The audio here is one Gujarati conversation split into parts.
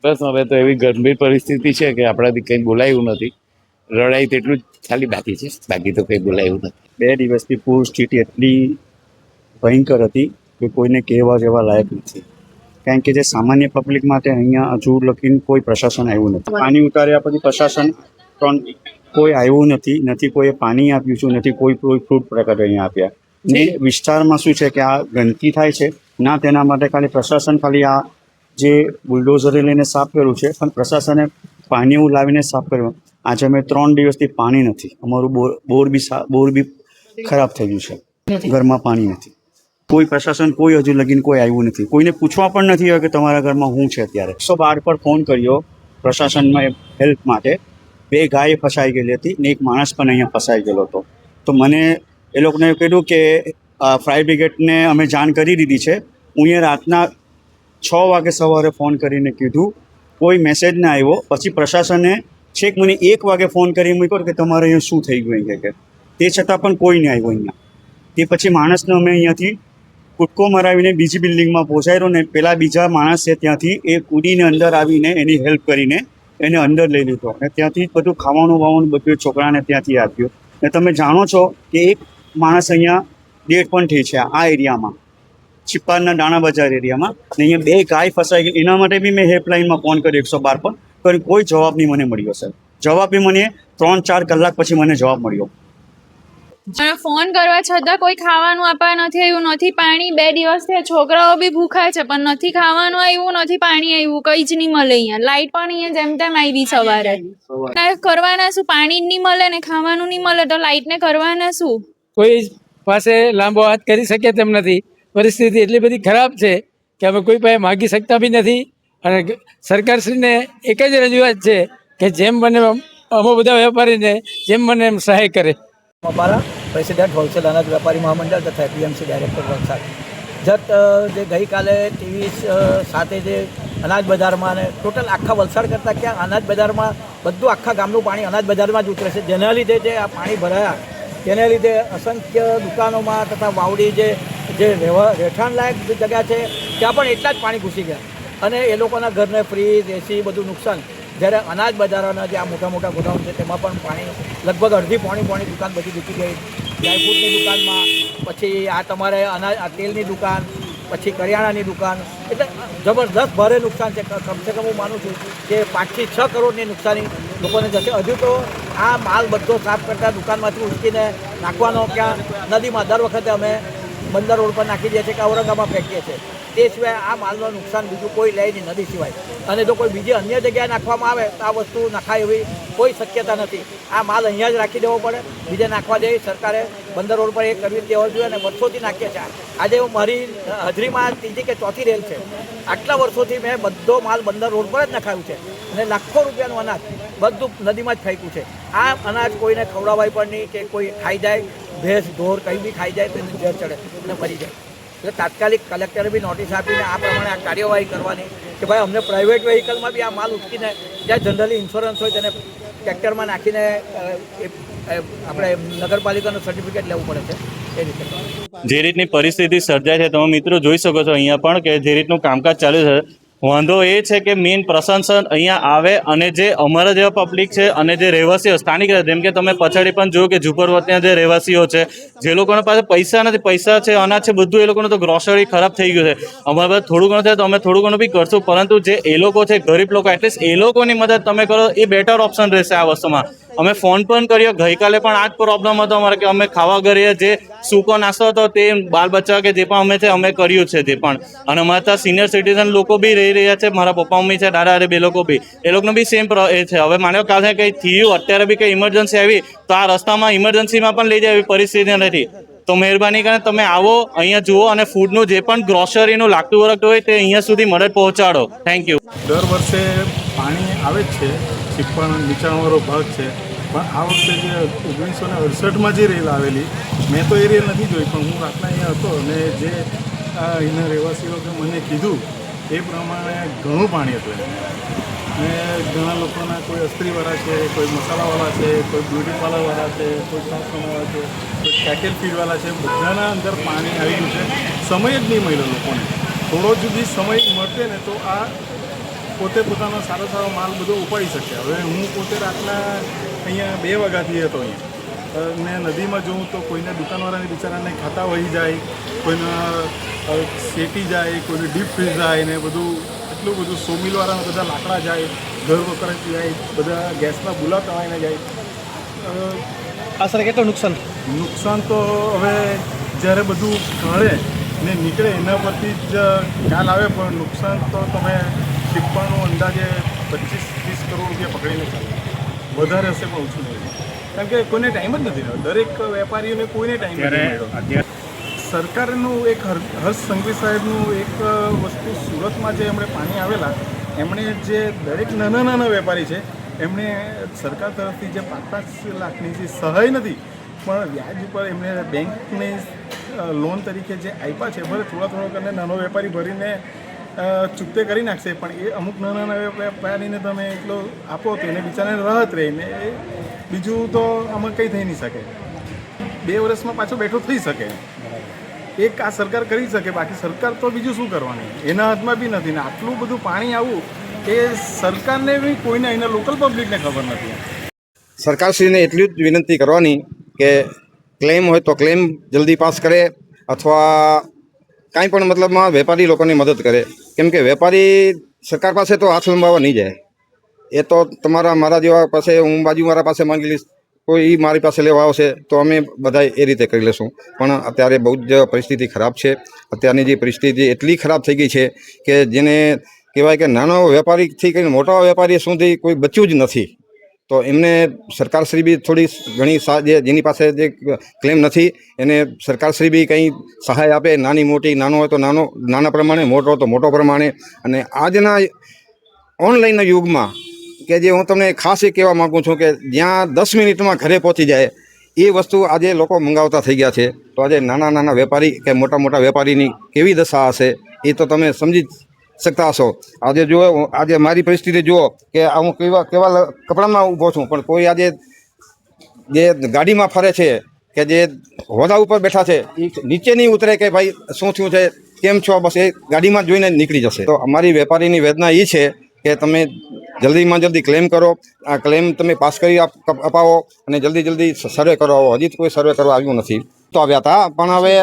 બસ હવે તો એવી ગંભીર પરિસ્થિતિ છે કે આપણાથી કંઈ બોલાયું નથી. રડાઈ તેટલું જ ખાલી બાકી છે, બાકી તો કંઈ બોલાયું નથી. 2 દિવસથી પૂર સ્થિતિ એટલી ભયંકર હતી કે કોઈને કહેવા જેવા લાયક નથી. કારણ કે જે સામાન્ય પબ્લિક માટે અહીંયા હજુ લગીન કોઈ પ્રશાસન આવ્યું નથી. પાણી ઉતાર્યા પછી પ્રશાસન પણ કોઈ આવ્યું નથી કોઈએ પાણી આપ્યું છે, નથી કોઈ ફ્રૂટ પ્રકાર અહીંયા આપ્યા. ને વિસ્તારમાં શું છે કે આ ગંદકી થાય છે ના, તેના માટે ખાલી પ્રશાસન ખાલી આ જે બુલડોઝરે લઈને સાફ કર્યું છે, પણ પ્રશાસને પાણી એવું લાવીને સાફ કર્યું. આજે અમે 3 દિવસથી પાણી નથી. અમારું બોર બી ખરાબ થઈ ગયું છે, ઘરમાં પાણી નથી. કોઈ પ્રશાસન કોઈ હજુ લગીન કોઈ આવ્યું નથી. કોઈને પૂછવા પણ નથી આવ્યું કે તમારા ઘરમાં શું છે. અત્યારે 112 પર ફોન કર્યો પ્રશાસનમાં હેલ્પ માટે. 2 ગાય ફસાઈ ગયેલી હતી ને એક માણસ પણ અહીંયા ફસાઈ ગયેલો હતો. તો મને એ લોકોને કીધું કે ફાયર બ્રિગેડને અમે જાણ કરી દીધી છે. હું એ રાતના 6 વાગે સવારે ફોન કરીને કીધું, કોઈ મેસેજ ના આવ્યો. પછી પ્રશાસને છેક મને 1 વાગે ફોન કરી મૂક્યો કે તમારે અહીંયા શું થઈ ગયું કે તે છતાં પણ કોઈ નહીં આવ્યું અહીંયા. તે પછી માણસને અમે અહીંયાથી કૂદકો મરાવીને બીજી બિલ્ડિંગમાં પહોંચાડ્યો ને પેલા બીજા માણસ છે ત્યાંથી એ કૂદીને અંદર આવીને એની હેલ્પ કરીને એને અંદર લઈ લીધો અને ત્યાંથી બધું ખાવાનું બધું છોકરાને ત્યાંથી આપ્યું. ને તમે જાણો છો કે એક માણસ અહીંયા ડેડ પણ થઈ છે આ એરિયામાં, ચિપ્પાડના દાણા બજાર એરિયામાં. ને અહીંયા 2 ગાય ફસાઈ ગઈ. એના માટે બી મેં હેલ્પલાઇનમાં ફોન કર્યો 112 પર, પણ કોઈ જવાબ નહીં મને મળ્યો સર. જવાબ બી મને 3-4 કલાક પછી મને જવાબ મળ્યો. ફોન કરવા છતાં કોઈ ખાવાનું આપવા નથી આવ્યું, નથી પાણી. 2 દિવસથી છોકરાઓ બી ભૂખાય છે, પણ નથી ખાવાનું આવ્યું, નથી પાણી આવ્યું, કઈ જ નહીં મળે. અહીંયા લાઇટ પણ અહીંયા જેમ તેમ આવી સવારે. કરવાના શું? પાણી નહીં મળે ને ખાવાનું નહીં મળે તો લાઇટ ને કરવાના શું? કોઈ પાસે લાંબો હાથ કરી શકે તેમ નથી. પરિસ્થિતિ એટલી બધી ખરાબ છે કે અમે કોઈ પાસે માગી શકતા બી નથી. અને સરકારશ્રીને એક જ રજૂઆત છે કે જેમ બને અમો બધા વેપારીને જેમ બને એમ સહાય કરે. અમારા પ્રેસિડેન્ટ હોલસેલ અનાજ વેપારી મહામંડળ તથા એપીએમસી ડાયરેક્ટર વલસાડ જે ગઈકાલે 23/7 જે અનાજ બજારમાં અને ટોટલ આખા વલસાડ કરતાં ક્યાં અનાજ બજારમાં બધું આખા ગામનું પાણી અનાજ બજારમાં જ ઉતરે છે. જેના લીધે જે આ પાણી ભરાયા તેને લીધે અસંખ્ય દુકાનોમાં તથા વાવડી જે રહેઠાણ લાયક જગ્યા છે ત્યાં પણ એટલા જ પાણી ઘૂસી ગયા અને એ લોકોના ઘરને ફ્રીજ, એસી બધું નુકસાન. જ્યારે અનાજ બજારોના જે આ મોટા ગોડાઉન છે તેમાં પણ પાણી લગભગ અડધી પોણી દુકાન બધી ડૂબી ગઈ. ડ્રાયફ્રૂટની દુકાનમાં, પછી આ તમારે આ તેલની દુકાન, પછી કરિયાણાની દુકાન, એટલે જબરદસ્ત ભારે નુકસાન છે. કમસે કમ હું માનું છું કે 5 થી 6 કરોડની નુકસાની લોકોને જશે. હજુ તો આ માલ બધો સાફ કરતા દુકાનમાંથી ઉચકીને નાખવાનો ક્યાં નદીમાં દર વખતે અમે બંદર રોડ પર નાખી દઈએ છીએ કે ઔરંગાબાદ ફેંકીએ છીએ. તે સિવાય આ માલનું નુકસાન બીજું કોઈ લે નહીં નદી સિવાય. અને જો કોઈ બીજી અન્ય જગ્યાએ નાખવામાં આવે તો આ વસ્તુ નખાય એવી કોઈ શક્યતા નથી. આ માલ અહીંયા જ રાખી દેવો પડે, બીજે નાખવા દે. સરકારે બંદર રોડ પર એ કરવી દેવો જોઈએ અને વર્ષોથી નાખીએ છીએ. આજે મારી હાજરીમાં 3જી કે 4થી રેલ છે. આટલા વર્ષોથી મેં બધો માલ બંદર રોડ પર જ નખાયું છે અને લાખો રૂપિયાનું અનાજ બધું નદીમાં જ ફેંક્યું છે. આ અનાજ કોઈને ખવડાવાય પણ નહીં કે કોઈ ખાઈ જાય, ભેંસ ઢોર કંઈ બી ખાઈ જાય તો એને ઝેર ચડે અને મરી જાય. એટલે તાત્કાલિક કલેક્ટરે બી નોટિસ આપીને આ પ્રમાણે આ કાર્યવાહી કરવાની કે ભાઈ અમને પ્રાઇવેટ વ્હીકલમાં બી આ માલ ઉચકીને જ્યાં જનરલી ઇન્સ્યોરન્સ હોય તેને ટ્રેક્ટરમાં નાખીને આપણે નગરપાલિકાનું સર્ટિફિકેટ લેવું પડે છે. એ રીતે જે રીતની પરિસ્થિતિ સર્જાય છે તમે મિત્રો જોઈ શકો છો અહીંયા પણ કે જે રીતનું કામકાજ ચાલુ છે. વાંધો એ છે કે મેઇન પ્રશાસન અહીંયા આવે અને જે અમારા જેવા પબ્લિક છે અને જે રહેવાસીઓ સ્થાનિક જેમ કે તમે પછાડી પણ જોયું કે ઝુંપડવતના જે રહેવાસીઓ છે, જે લોકોના પાસે પૈસા નથી, પૈસા છે, અનાજ છે, બધું એ લોકોનું તો ગ્રોસરી ખરાબ થઈ ગયું છે. અમારા પાસે થોડું ઘણું થાય તો અમે થોડું ઘણું બી કરશું, પરંતુ જે એ લોકો છે ગરીબ લોકો, એટલીસ્ટ એ લોકોની મદદ તમે કરો એ બેટર ઓપ્શન રહેશે આ વસ્તુમાં. અમે ફોન પણ કર્યો, ગઈકાલે પણ આ જ પ્રોબ્લેમ હતો અમારે કે અમે ખાવા કરીએ જે સૂકો નાસ્તો હતો તે બાલ બચ્ચા કે જે પણ અમે છે અમે કર્યું છે તે પણ. અને અમારા ત્યાં સિનિયર સિટીઝન લોકો બી રહી રહ્યા છે, મારા પપ્પા મમ્મી છે, દાદા દાદી, બે લોકો બી, એ લોકોનું બી સેમ એ છે. હવે માનો કાલે કંઈ થયું, અત્યારે બી કંઈ ઇમરજન્સી આવી તો આ રસ્તામાં ઇમરજન્સીમાં પણ લઈ જાય એવી પરિસ્થિતિ નથી. તો મહેરબાની કરીને તમે આવો, અહીંયા જુઓ અને ફૂડનું જે પણ ગ્રોસરીનું લાગતું વળગતું હોય તે અહીંયા સુધી મદદ પહોંચાડો. Thank you. દર વર્ષે પાણી આવે જ છે, ચીપણ નીચાણવાળો ભાગ છે, પણ આ વખતે જે 1968માં જે રેલ આવેલી, મેં તો એ રેલ નથી જોઈ, પણ હું રાતના અહીંયા હતો અને જે અહીંના રહેવાસીઓ મને કીધું એ પ્રમાણે ઘણું પાણી હતું. ને ઘણા લોકોના કોઈ અસ્ત્રીવાળા છે, કોઈ મસાલાવાળા છે, કોઈ બ્યુટી પાર્લરવાળા છે, કોઈ શાકવાળા છે, કોઈ કેટલ ફીડવાળા છે, બધાના અંદર પાણી આવી ગયું છે. સમય જ નહીં મળ્યો લોકોને. થોડો જ બી સમય મળતે ને તો આ પોતે પોતાનો સારો સારો માલ બધો ઉપાડી શકે. હવે હું પોતે રાતના અહીંયા 2 વાગ્યાથી હતો અહીંયા, ને નદીમાં જોઉં તો કોઈને દુકાનવાળાને બિચારાને ખાતા વહી જાય, કોઈને શેટી જાય, કોઈને ડીપ ફ્રીઝ જાય, ને બધું એટલું બધું સોમિલવાળાના બધા લાકડા જાય, ઘર વપરાશ જાય, બધા ગેસના બુલા તવાઈને જાય. આશરે કેટલું નુકસાન તો હવે જ્યારે બધું ઘરે ને નીકળે એના પરથી જ ખ્યાલ આવે, પણ નુકસાન તો તમે ટિપ્પણનું અંદાજે 25-30 કરોડ રૂપિયા પકડીને ચાલો, વધારે હશે પણ ઓછું નહીં, કારણ કે કોઈને ટાઈમ જ નથી રહ્યો. દરેક વેપારીઓને કોઈને ટાઈમ નથી મળ્યો. સરકારનું એક હર્ષ સંઘવી સાહેબનું એક વસ્તુ, સુરતમાં જે એમણે પાણી આવેલા, એમણે જે દરેક નાના નાના વેપારી છે એમણે સરકાર તરફથી જે 5-5 લાખની જે સહાય નથી પણ વ્યાજ ઉપર એમણે બેંકને લોન તરીકે જે આપ્યા છે, ભલે થોડા કરીને નાનો વેપારી ભરીને ચૂકતે કરી નાખશે, પણ એ અમુક નાના નાના વેપારીને તમે એટલો આપો તો એને બિચારાને રાહત રહીને બીજું તો આમાં કંઈ થઈ નહીં શકે. 2 વર્ષમાં પાછો બેઠો થઈ શકે. એક આ સરકાર કરી શકે, બાકી સરકાર તો બીજું શું કરવાની, એના હાથમાં બી નથી. ને આટલું બધું પાણી આવવું એ સરકારને બી કોઈને અહીંના લોકલ પબ્લિકને ખબર નથી. સરકારશ્રીને એટલી જ વિનંતી કરવાની કે ક્લેમ હોય તો ક્લેમ જલ્દી પાસ કરે, અથવા કાંઈ પણ મતલબમાં વેપારી લોકોની મદદ કરે. કેમ કે વેપારી સરકાર પાસે તો હાથ લંબાવવા નહીં જાય. એ તો મારા જેવા પાસે, હું બાજુવાળા પાસે માંગી લઈશ, કોઈ મારી પાસે લેવા આવશે તો અમે બધા એ રીતે કરી લેશું. પણ અત્યારે બહુ જ પરિસ્થિતિ ખરાબ છે. અત્યારની જે પરિસ્થિતિ એટલી ખરાબ થઈ ગઈ છે કે જેને કહેવાય કે નાનો વેપારીથી કરીને મોટા વેપારી સુધી કોઈ બચ્યું જ નથી. તો એમને સરકારશ્રી બી થોડી ઘણી જેની પાસે જે ક્લેમ નથી એને સરકારશ્રી બી કંઈ સહાય આપે, નાની મોટી, નાનો હોય તો નાના પ્રમાણે, મોટો હોય તો મોટો પ્રમાણે. અને આજના ઓનલાઈનના યુગમાં કે જે હું તમને ખાસ એ કહેવા માગું છું કે જ્યાં 10 મિનિટમાં ઘરે પહોંચી જાય એ વસ્તુ આજે લોકો મંગાવતા થઈ ગયા છે. તો આજે નાના નાના વેપારી કે મોટા મોટા વેપારીની કેવી દશા હશે એ તો તમે સમજી શકતા હશો. આજે મારી પરિસ્થિતિ જુઓ કે હું કેવા કપડામાં ઊભો છું, પણ કોઈ આજે જે ગાડીમાં ફરે છે કે જે હોદ્દા ઉપર બેઠા છે એ નીચે નહીં ઉતરે કે ભાઈ શું થયું છે, કેમ છો, બસ એ ગાડીમાં જોઈને નીકળી જશે. તો અમારી વેપારીની વેદના એ છે કે તમે જલ્દીમાં જલ્દી ક્લેમ કરો, આ ક્લેમ તમે પાસ કરી અપાવો અને જલ્દી સર્વે કરાવો. હજી કોઈ સર્વે કરવા આવ્યું નથી. તો આવ્યા હતા પણ હવે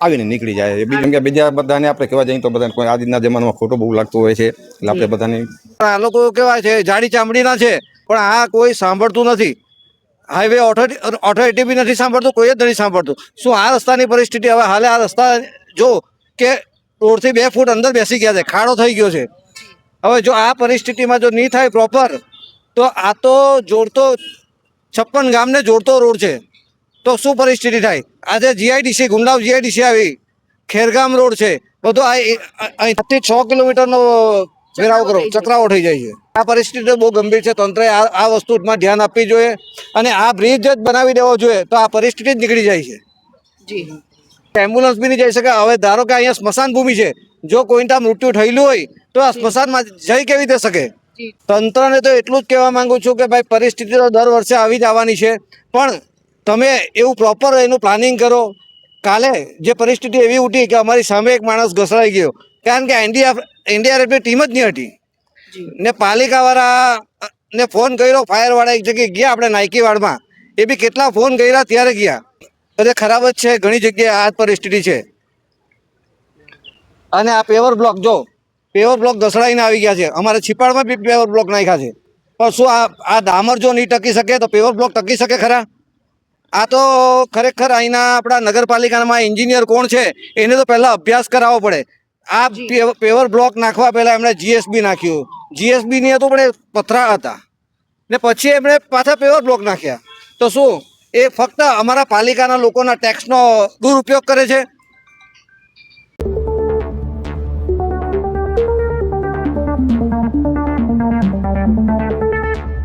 આવીને નીકળી જાય. બીજા બધાને આપણે કહેવા જઈએ તો બધાને કોઈ આજના જમાનામાં ખોટું બહુ લાગતું હોય છે, એટલે આપણે બધાને આ લોકો કેવાય છે જાડી ચામડીના છે, પણ આ કોઈ સાંભળતું નથી. હાઈવે ઓથોરિટી બી નથી સાંભળતું, કોઈ જ નથી સાંભળતું. શું આ રસ્તાની પરિસ્થિતિ હવે હાલે આ રસ્તા જો કે રોડથી 2 ફૂટ અંદર બેસી ગયા છે, ખાડો થઈ ગયો છે. હવે જો આ પરિસ્થિતિમાં જો નહીં થાય પ્રોપર તો આ તો જોડતો 56 ગામને જોડતો રોડ છે, તો શું પરિસ્થિતિ થાય? આજે જીઆઈડીસી ગુંડાવ જીઆઈડીસી આવી, ખેરગામ રોડ છે, બધો અહીંથી 6 કિલોમીટરનો ફેરાવ કરો ચક્રાવો થઈ જાય છે. આ પરિસ્થિતિ બહુ ગંભીર છે. તંત્રએ આ વસ્તુમાં ધ્યાન આપવી જોઈએ અને આ બ્રિજ જ બનાવી દેવો જોઈએ, તો આ પરિસ્થિતિ જ નીકળી જાય છે. એમ્બ્યુલન્સ બી નહીં જઈ શકે. હવે ધારો કે અહીંયા સ્મશાન ભૂમિ છે, જો કોઈ ત્યાં મૃત્યુ થયેલું હોય તો આ સ્મશાનમાં જઈ કેવી રીતે શકે? તંત્રને તો એટલું જ કહેવા માંગુ છું કે ભાઈ પરિસ્થિતિ તો દર વર્ષે આવી જ આવવાની છે, પણ તમે એવું પ્રોપર એનું પ્લાનિંગ કરો. કાલે જે પરિસ્થિતિ એવી ઉઠી કે અમારી સામે એક માણસ ઘસડાઈ ગયો, કારણ કે એનડીઆરએફની ટીમ જ નહીં હતી ને પાલિકાવાળાને ફોન કર્યો, ફાયરવાળા એક જગ્યાએ ગયા આપણે નાયકીવાડમાં, એ બી કેટલા ફોન કર્યા ત્યારે ગયા. બધે ખરાબ જ છે, ઘણી જગ્યાએ આ પરિસ્થિતિ છે. અને આ પેવર બ્લોક ઘસડાઈને આવી ગયા છે. અમારે છીપાડમાં બી પેવર બ્લોક નાખ્યા છે, પણ શું આ ડામર જો નહીં ટકી શકે તો પેવર બ્લોક ટકી શકે ખરા? આ તો ખરેખર અહીંના આપણા નગરપાલિકામાં એન્જિનિયર કોણ છે એને તો પહેલાં અભ્યાસ કરાવવો પડે. આ પેવર બ્લોક નાખવા પહેલાં એમણે જીએસબી નાખ્યું, જીએસબી નહીં હતું પણ એ પથરા હતા, ને પછી એમણે પાછા પેવર બ્લોક નાખ્યા. તો શું એ ફક્ત અમારા પાલિકાના લોકોના ટેક્સનો દુરુપયોગ કરે છે?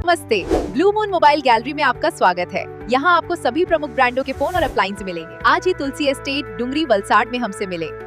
नमस्ते, ब्लू मून मोबाइल गैलरी में आपका स्वागत है। यहाँ आपको सभी प्रमुख ब्रांडों के फोन और अप्लायंस मिलेंगे। आज ही तुलसी एस्टेट डुंगरी वलसाड में हमसे मिलें।